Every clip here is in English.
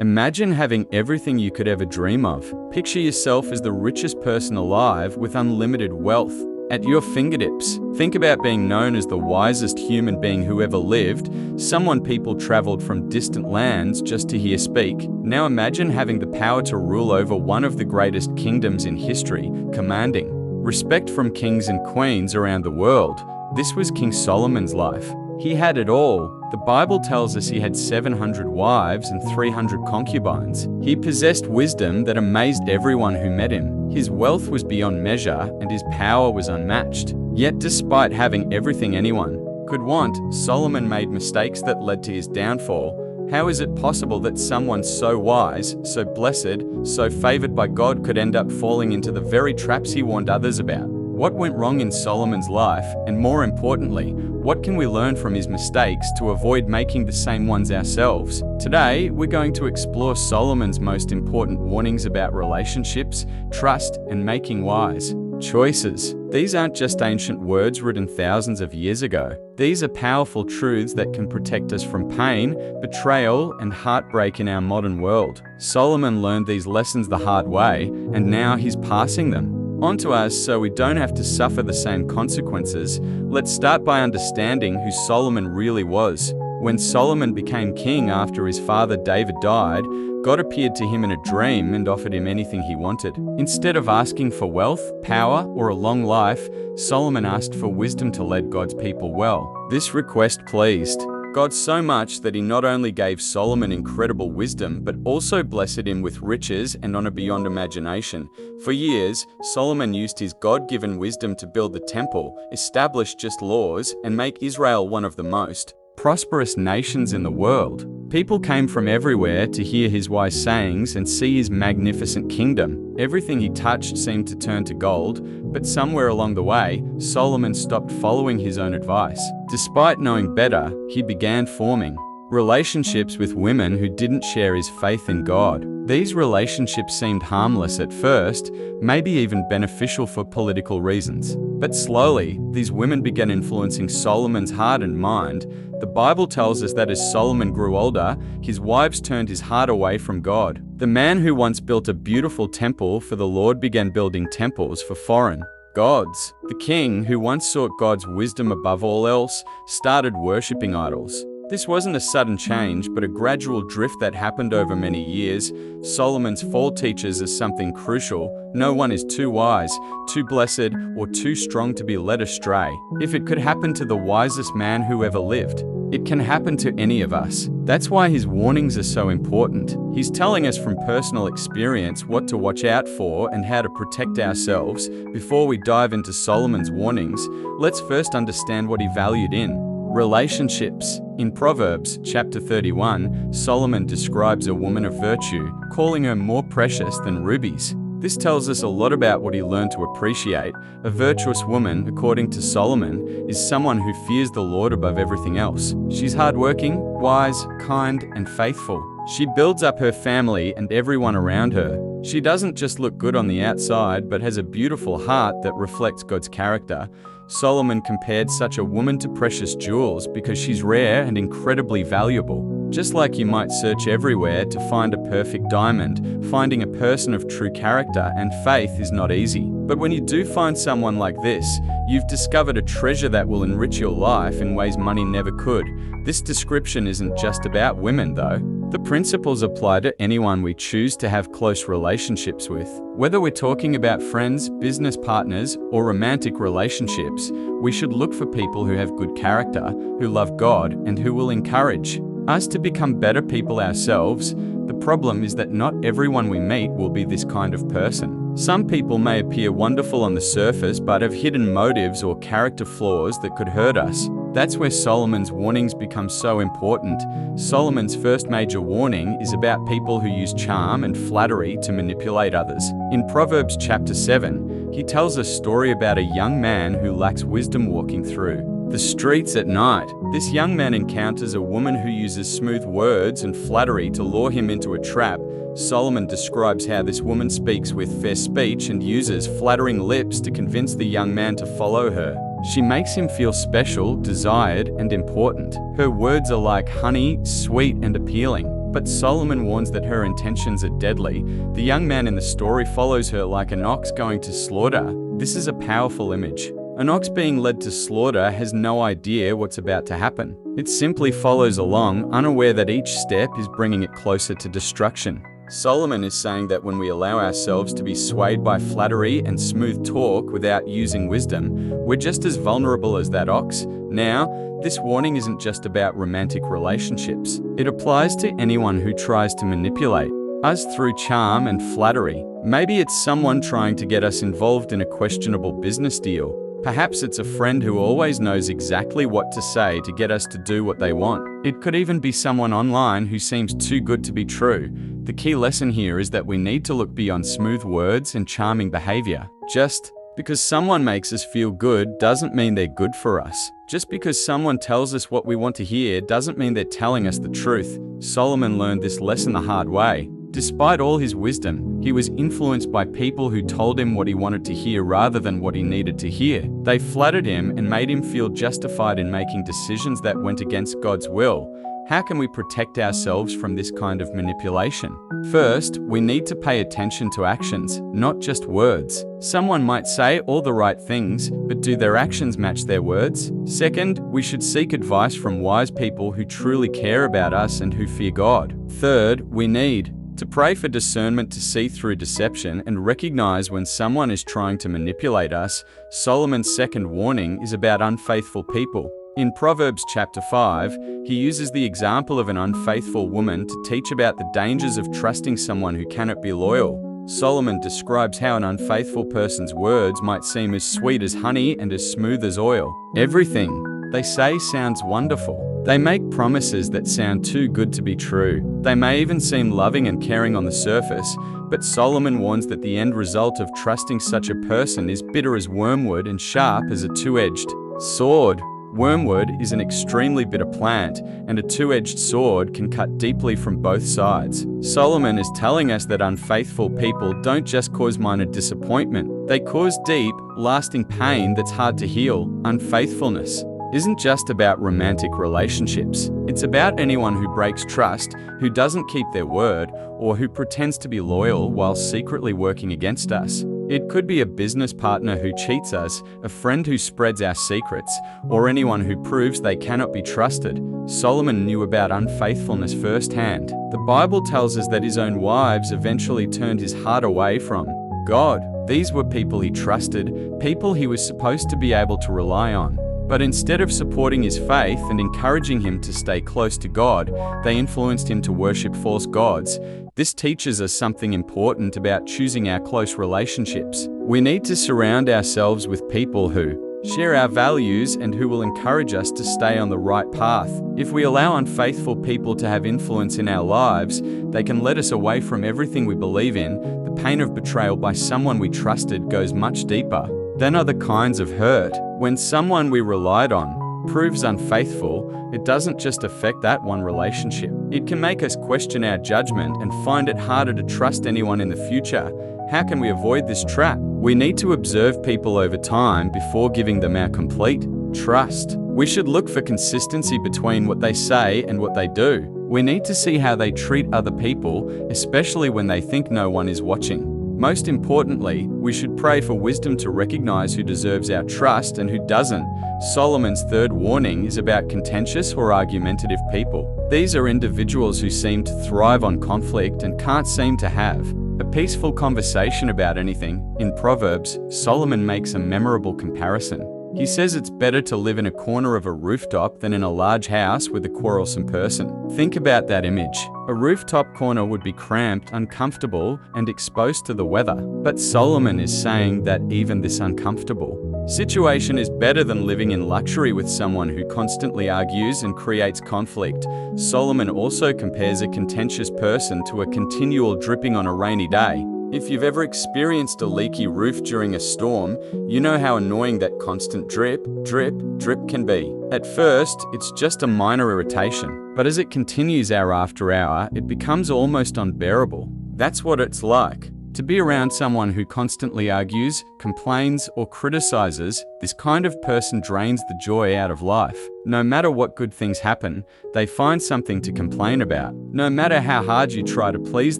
Imagine having everything you could ever dream of. Picture yourself as the richest person alive with unlimited wealth at your fingertips. Think about being known as the wisest human being who ever lived, someone people traveled from distant lands just to hear speak. Now imagine having the power to rule over one of the greatest kingdoms in history, commanding respect from kings and queens around the world. This was King Solomon's life. He had it all. The Bible tells us he had 700 wives and 300 concubines. He possessed wisdom that amazed everyone who met him. His wealth was beyond measure and his power was unmatched. Yet despite having everything anyone could want, Solomon made mistakes that led to his downfall. How is it possible that someone so wise, so blessed, so favored by God could end up falling into the very traps he warned others about? What went wrong in Solomon's life, and more importantly, what can we learn from his mistakes to avoid making the same ones ourselves? Today, we're going to explore Solomon's most important warnings about relationships, trust, and making wise choices. These aren't just ancient words written thousands of years ago. These are powerful truths that can protect us from pain, betrayal, and heartbreak in our modern world. Solomon learned these lessons the hard way, and now he's passing them on to us so we don't have to suffer the same consequences. Let's start by understanding who Solomon really was. When Solomon became king after his father David died, God appeared to him in a dream and offered him anything he wanted. Instead of asking for wealth, power, or a long life, Solomon asked for wisdom to lead God's people well. This request pleased God so much that he not only gave Solomon incredible wisdom, but also blessed him with riches and honor beyond imagination. For years, Solomon used his God-given wisdom to build the temple, establish just laws, and make Israel one of the most prosperous nations in the world. People came from everywhere to hear his wise sayings and see his magnificent kingdom. Everything he touched seemed to turn to gold, but somewhere along the way, Solomon stopped following his own advice. Despite knowing better, he began forming relationships with women who didn't share his faith in God. These relationships seemed harmless at first, maybe even beneficial for political reasons. But slowly, these women began influencing Solomon's heart and mind. The Bible tells us that as Solomon grew older, his wives turned his heart away from God. The man who once built a beautiful temple for the Lord began building temples for foreign gods. The king, who once sought God's wisdom above all else, started worshipping idols. This wasn't a sudden change, but a gradual drift that happened over many years. Solomon's fall teaches us something crucial. No one is too wise, too blessed, or too strong to be led astray. If it could happen to the wisest man who ever lived, it can happen to any of us. That's why his warnings are so important. He's telling us from personal experience what to watch out for and how to protect ourselves. Before we dive into Solomon's warnings, let's first understand what he valued in relationships. In Proverbs chapter 31, Solomon describes a woman of virtue, calling her more precious than rubies. This tells us a lot about what he learned to appreciate. A virtuous woman, according to Solomon, is someone who fears the Lord above everything else. She's hardworking, wise, kind, and faithful. She builds up her family and everyone around her. She doesn't just look good on the outside, but has a beautiful heart that reflects God's character. Solomon compared such a woman to precious jewels because she's rare and incredibly valuable. Just like you might search everywhere to find a perfect diamond, finding a person of true character and faith is not easy. But when you do find someone like this, you've discovered a treasure that will enrich your life in ways money never could. This description isn't just about women, though. The principles apply to anyone we choose to have close relationships with. Whether we're talking about friends, business partners, or romantic relationships, we should look for people who have good character, who love God, and who will encourage us to become better people ourselves. The problem is that not everyone we meet will be this kind of person. Some people may appear wonderful on the surface but have hidden motives or character flaws that could hurt us. That's where Solomon's warnings become so important. Solomon's first major warning is about people who use charm and flattery to manipulate others. In Proverbs chapter 7, he tells a story about a young man who lacks wisdom walking through the streets at night. This young man encounters a woman who uses smooth words and flattery to lure him into a trap. Solomon describes how this woman speaks with fair speech and uses flattering lips to convince the young man to follow her. She makes him feel special, desired, and important. Her words are like honey, sweet and appealing. But Solomon warns that her intentions are deadly. The young man in the story follows her like an ox going to slaughter. This is a powerful image. An ox being led to slaughter has no idea what's about to happen. It simply follows along, unaware that each step is bringing it closer to destruction. Solomon is saying that when we allow ourselves to be swayed by flattery and smooth talk without using wisdom, we're just as vulnerable as that ox. Now, this warning isn't just about romantic relationships. It applies to anyone who tries to manipulate us through charm and flattery. Maybe it's someone trying to get us involved in a questionable business deal. Perhaps it's a friend who always knows exactly what to say to get us to do what they want. It could even be someone online who seems too good to be true. The key lesson here is that we need to look beyond smooth words and charming behavior. Just because someone makes us feel good doesn't mean they're good for us. Just because someone tells us what we want to hear doesn't mean they're telling us the truth. Solomon learned this lesson the hard way. Despite all his wisdom, he was influenced by people who told him what he wanted to hear rather than what he needed to hear. They flattered him and made him feel justified in making decisions that went against God's will. How can we protect ourselves from this kind of manipulation? First, we need to pay attention to actions, not just words. Someone might say all the right things, but do their actions match their words? Second, we should seek advice from wise people who truly care about us and who fear God. Third, we need to pray for discernment to see through deception and recognize when someone is trying to manipulate us. Solomon's second warning is about unfaithful people. In Proverbs chapter 5, he uses the example of an unfaithful woman to teach about the dangers of trusting someone who cannot be loyal. Solomon describes how an unfaithful person's words might seem as sweet as honey and as smooth as oil. Everything they say sounds wonderful. They make promises that sound too good to be true. They may even seem loving and caring on the surface, but Solomon warns that the end result of trusting such a person is bitter as wormwood and sharp as a two-edged sword. Wormwood is an extremely bitter plant, and a two-edged sword can cut deeply from both sides. Solomon is telling us that unfaithful people don't just cause minor disappointment. They cause deep, lasting pain that's hard to heal. Unfaithfulness isn't just about romantic relationships. It's about anyone who breaks trust, who doesn't keep their word, or who pretends to be loyal while secretly working against us. It could be a business partner who cheats us, a friend who spreads our secrets, or anyone who proves they cannot be trusted. Solomon knew about unfaithfulness firsthand. The Bible tells us that his own wives eventually turned his heart away from God. These were people he trusted, people he was supposed to be able to rely on. But instead of supporting his faith and encouraging him to stay close to God, they influenced him to worship false gods. This teaches us something important about choosing our close relationships. We need to surround ourselves with people who share our values and who will encourage us to stay on the right path. If we allow unfaithful people to have influence in our lives, they can lead us away from everything we believe in. The pain of betrayal by someone we trusted goes much deeper than other kinds of hurt. When someone we relied on proves unfaithful, it doesn't just affect that one relationship. It can make us question our judgment and find it harder to trust anyone in the future. How can we avoid this trap? We need to observe people over time before giving them our complete trust. We should look for consistency between what they say and what they do. We need to see how they treat other people, especially when they think no one is watching. Most importantly, we should pray for wisdom to recognize who deserves our trust and who doesn't. Solomon's third warning is about contentious or argumentative people. These are individuals who seem to thrive on conflict and can't seem to have a peaceful conversation about anything. In Proverbs, Solomon makes a memorable comparison. He says it's better to live in a corner of a rooftop than in a large house with a quarrelsome person. Think about that image. A rooftop corner would be cramped, uncomfortable, and exposed to the weather. But Solomon is saying that even this uncomfortable situation is better than living in luxury with someone who constantly argues and creates conflict. Solomon also compares a contentious person to a continual dripping on a rainy day. If you've ever experienced a leaky roof during a storm, you know how annoying that constant drip, drip, drip can be. At first, it's just a minor irritation, but as it continues hour after hour, it becomes almost unbearable. That's what it's like To be around someone who constantly argues, complains, or criticizes, this kind of person drains the joy out of life. No matter what good things happen, they find something to complain about. No matter how hard you try to please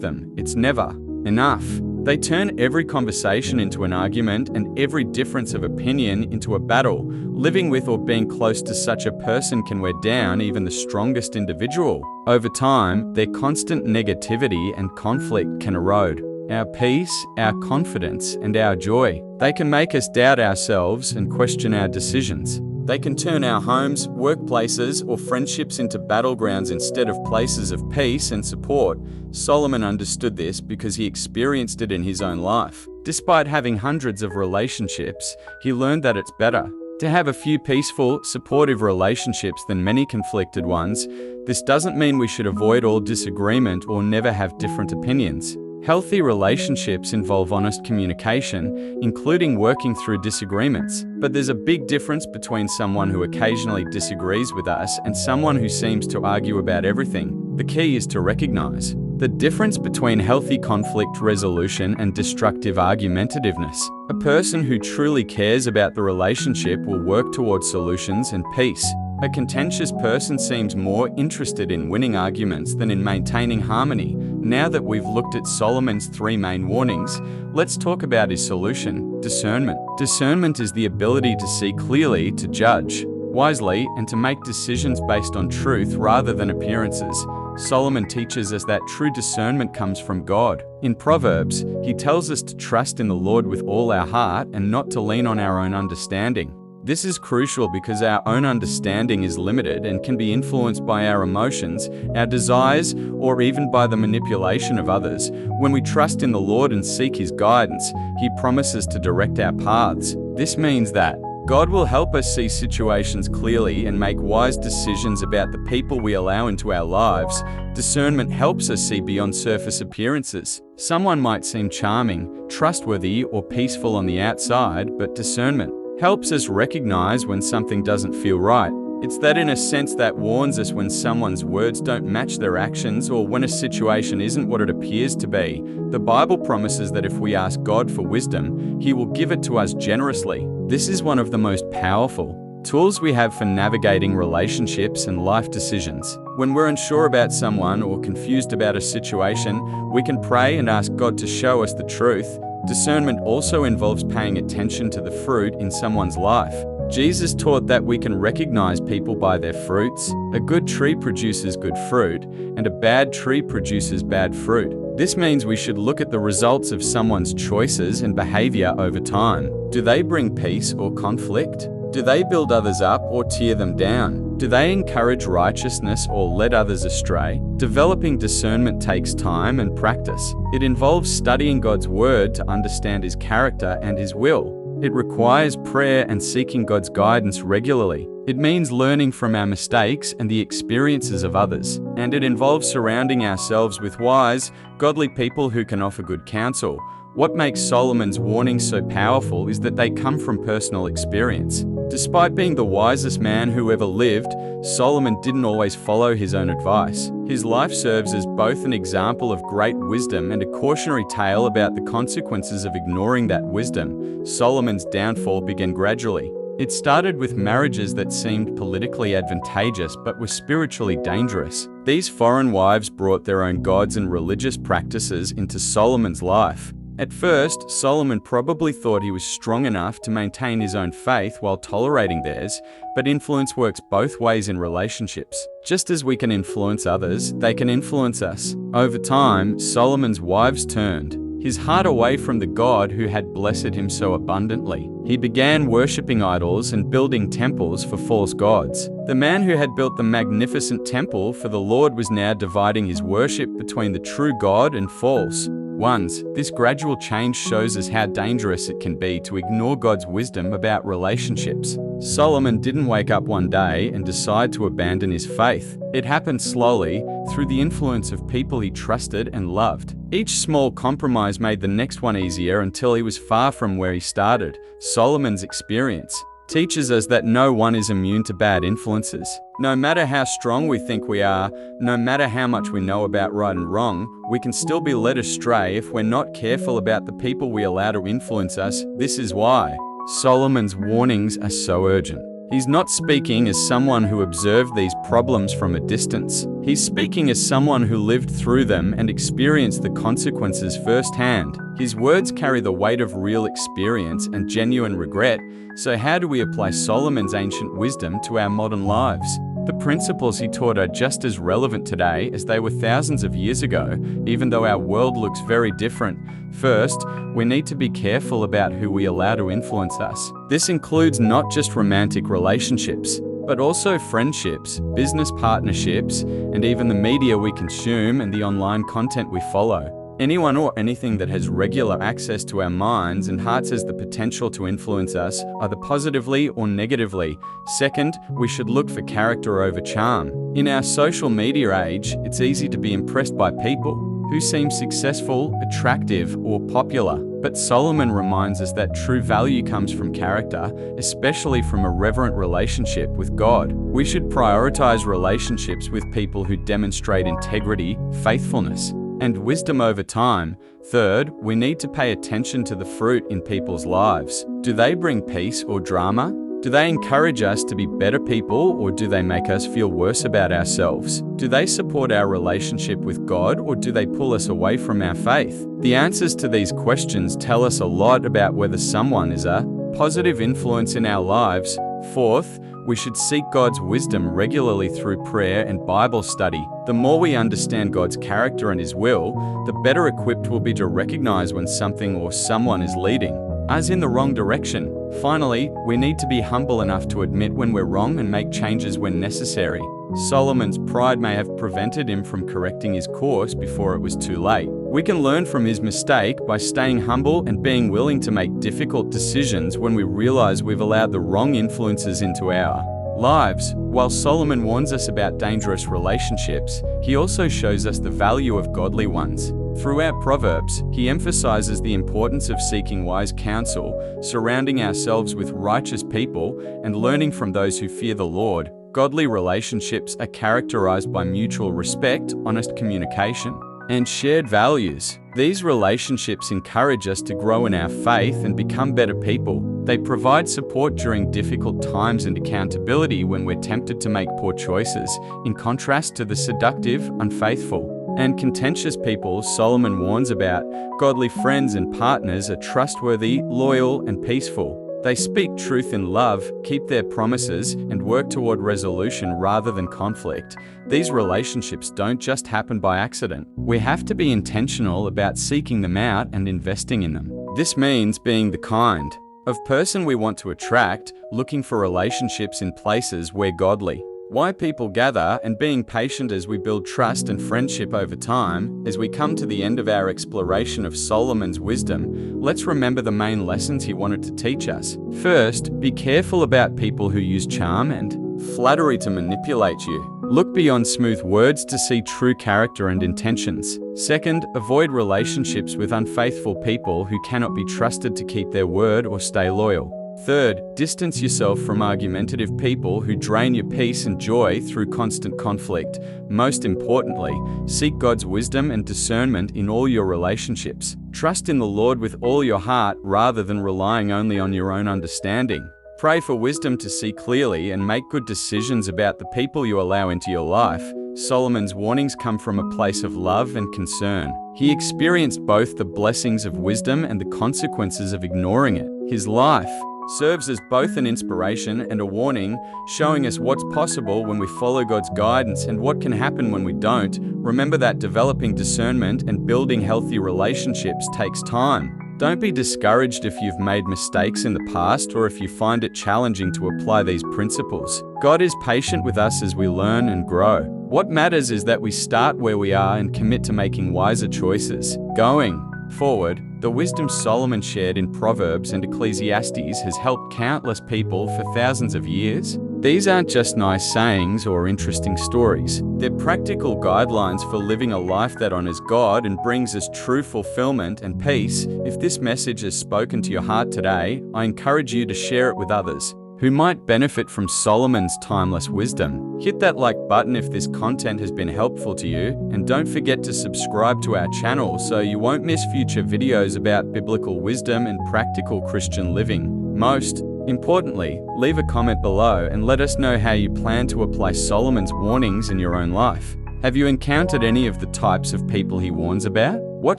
them, it's never enough. They turn every conversation into an argument and every difference of opinion into a battle. Living with or being close to such a person can wear down even the strongest individual. Over time, their constant negativity and conflict can erode our peace, our confidence, and our joy. They can make us doubt ourselves and question our decisions. They can turn our homes, workplaces, or friendships into battlegrounds instead of places of peace and support. Solomon understood this because he experienced it in his own life. Despite having hundreds of relationships, he learned that it's better to have a few peaceful, supportive relationships than many conflicted ones. This doesn't mean we should avoid all disagreement or never have different opinions. Healthy relationships involve honest communication, including working through disagreements. But there's a big difference between someone who occasionally disagrees with us and someone who seems to argue about everything. The key is to recognize the difference between healthy conflict resolution and destructive argumentativeness. A person who truly cares about the relationship will work towards solutions and peace. A contentious person seems more interested in winning arguments than in maintaining harmony. Now that we've looked at Solomon's 3 main warnings, let's talk about his solution: discernment. Discernment is the ability to see clearly, to judge wisely, and to make decisions based on truth rather than appearances. Solomon teaches us that true discernment comes from God. In Proverbs, he tells us to trust in the Lord with all our heart and not to lean on our own understanding. This is crucial because our own understanding is limited and can be influenced by our emotions, our desires, or even by the manipulation of others. When we trust in the Lord and seek His guidance, He promises to direct our paths. This means that God will help us see situations clearly and make wise decisions about the people we allow into our lives. Discernment helps us see beyond surface appearances. Someone might seem charming, trustworthy, or peaceful on the outside, but discernment helps us recognize when something doesn't feel right. It's that inner sense that warns us when someone's words don't match their actions or when a situation isn't what it appears to be. The Bible promises that if we ask God for wisdom, He will give it to us generously. This is one of the most powerful tools we have for navigating relationships and life decisions. When we're unsure about someone or confused about a situation, we can pray and ask God to show us the truth. Discernment also involves paying attention to the fruit in someone's life. Jesus taught that we can recognize people by their fruits. A good tree produces good fruit, and a bad tree produces bad fruit. This means we should look at the results of someone's choices and behavior over time. Do they bring peace or conflict? Do they build others up or tear them down? Do they encourage righteousness or lead others astray? Developing discernment takes time and practice. It involves studying God's Word to understand His character and His will. It requires prayer and seeking God's guidance regularly. It means learning from our mistakes and the experiences of others. And it involves surrounding ourselves with wise, godly people who can offer good counsel. What makes Solomon's warnings so powerful is that they come from personal experience. Despite being the wisest man who ever lived, Solomon didn't always follow his own advice. His life serves as both an example of great wisdom and a cautionary tale about the consequences of ignoring that wisdom. Solomon's downfall began gradually. It started with marriages that seemed politically advantageous but were spiritually dangerous. These foreign wives brought their own gods and religious practices into Solomon's life. At first, Solomon probably thought he was strong enough to maintain his own faith while tolerating theirs, but influence works both ways in relationships. Just as we can influence others, they can influence us. Over time, Solomon's wives turned his heart away from the God who had blessed him so abundantly. He began worshipping idols and building temples for false gods. The man who had built the magnificent temple for the Lord was now dividing his worship between the true God and false ones. This gradual change shows us how dangerous it can be to ignore God's wisdom about relationships. Solomon didn't wake up one day and decide to abandon his faith. It happened slowly, through the influence of people he trusted and loved. Each small compromise made the next one easier until he was far from where he started. Solomon's experience teaches us that no one is immune to bad influences. No matter how strong we think we are, no matter how much we know about right and wrong, we can still be led astray if we're not careful about the people we allow to influence us. This is why Solomon's warnings are so urgent. He's not speaking as someone who observed these problems from a distance. He's speaking as someone who lived through them and experienced the consequences firsthand. His words carry the weight of real experience and genuine regret. So how do we apply Solomon's ancient wisdom to our modern lives? The principles he taught are just as relevant today as they were thousands of years ago, even though our world looks very different. First, we need to be careful about who we allow to influence us. This includes not just romantic relationships, but also friendships, business partnerships, and even the media we consume and the online content we follow. Anyone or anything that has regular access to our minds and hearts has the potential to influence us, either positively or negatively. Second, we should look for character over charm. In our social media age, it's easy to be impressed by people who seem successful, attractive, or popular. But Solomon reminds us that true value comes from character, especially from a reverent relationship with God. We should prioritize relationships with people who demonstrate integrity, faithfulness, and wisdom over time. Third, we need to pay attention to the fruit in people's lives. Do they bring peace or drama? Do they encourage us to be better people, or do they make us feel worse about ourselves? Do they support our relationship with God, or do they pull us away from our faith? The answers to these questions tell us a lot about whether someone is a positive influence in our lives. Fourth, we should seek God's wisdom regularly through prayer and Bible study. The more we understand God's character and His will, the better equipped we'll be to recognize when something or someone is leading us in the wrong direction. Finally, we need to be humble enough to admit when we're wrong and make changes when necessary. Solomon's pride may have prevented him from correcting his course before it was too late. We can learn from his mistake by staying humble and being willing to make difficult decisions when we realize we've allowed the wrong influences into our lives. While Solomon warns us about dangerous relationships, he also shows us the value of godly ones. Throughout Proverbs, he emphasizes the importance of seeking wise counsel, surrounding ourselves with righteous people, and learning from those who fear the Lord. Godly relationships are characterized by mutual respect, honest communication, and shared values. These relationships encourage us to grow in our faith and become better people. They provide support during difficult times and accountability when we're tempted to make poor choices, in contrast to the seductive, unfaithful, and contentious people Solomon warns about. Godly friends and partners are trustworthy, loyal, and peaceful. They speak truth in love, keep their promises, and work toward resolution rather than conflict. These relationships don't just happen by accident. We have to be intentional about seeking them out and investing in them. This means being the kind of person we want to attract, looking for relationships in places where godly, why people gather, and being patient as we build trust and friendship over time. As we come to the end of our exploration of Solomon's wisdom, let's remember the main lessons he wanted to teach us. First, be careful about people who use charm and flattery to manipulate you. Look beyond smooth words to see true character and intentions. Second, avoid relationships with unfaithful people who cannot be trusted to keep their word or stay loyal. Third, distance yourself from argumentative people who drain your peace and joy through constant conflict. Most importantly, seek God's wisdom and discernment in all your relationships. Trust in the Lord with all your heart rather than relying only on your own understanding. Pray for wisdom to see clearly and make good decisions about the people you allow into your life. Solomon's warnings come from a place of love and concern. He experienced both the blessings of wisdom and the consequences of ignoring it. His life serves as both an inspiration and a warning, showing us what's possible when we follow God's guidance and what can happen when we don't. Remember that developing discernment and building healthy relationships takes time. Don't be discouraged if you've made mistakes in the past or if you find it challenging to apply these principles. God is patient with us as we learn and grow. What matters is that we start where we are and commit to making wiser choices. Going forward, the wisdom Solomon shared in Proverbs and Ecclesiastes has helped countless people for thousands of years. These aren't just nice sayings or interesting stories. They're practical guidelines for living a life that honors God and brings us true fulfillment and peace. If this message has spoken to your heart today, I encourage you to share it with others who might benefit from Solomon's timeless wisdom. Hit that like button if this content has been helpful to you, and don't forget to subscribe to our channel so you won't miss future videos about biblical wisdom and practical Christian living. Most importantly, leave a comment below and let us know how you plan to apply Solomon's warnings in your own life. Have you encountered any of the types of people he warns about? What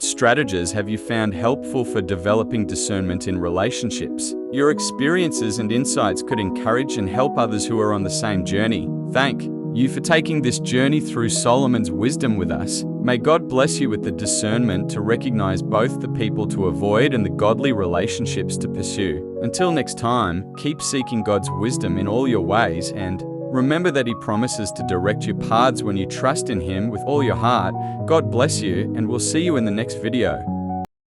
strategies have you found helpful for developing discernment in relationships? Your experiences and insights could encourage and help others who are on the same journey. Thank you for taking this journey through Solomon's wisdom with us. May God bless you with the discernment to recognize both the people to avoid and the godly relationships to pursue. Until next time, keep seeking God's wisdom in all your ways, and remember that He promises to direct your paths when you trust in Him with all your heart. God bless you, and we'll see you in the next video.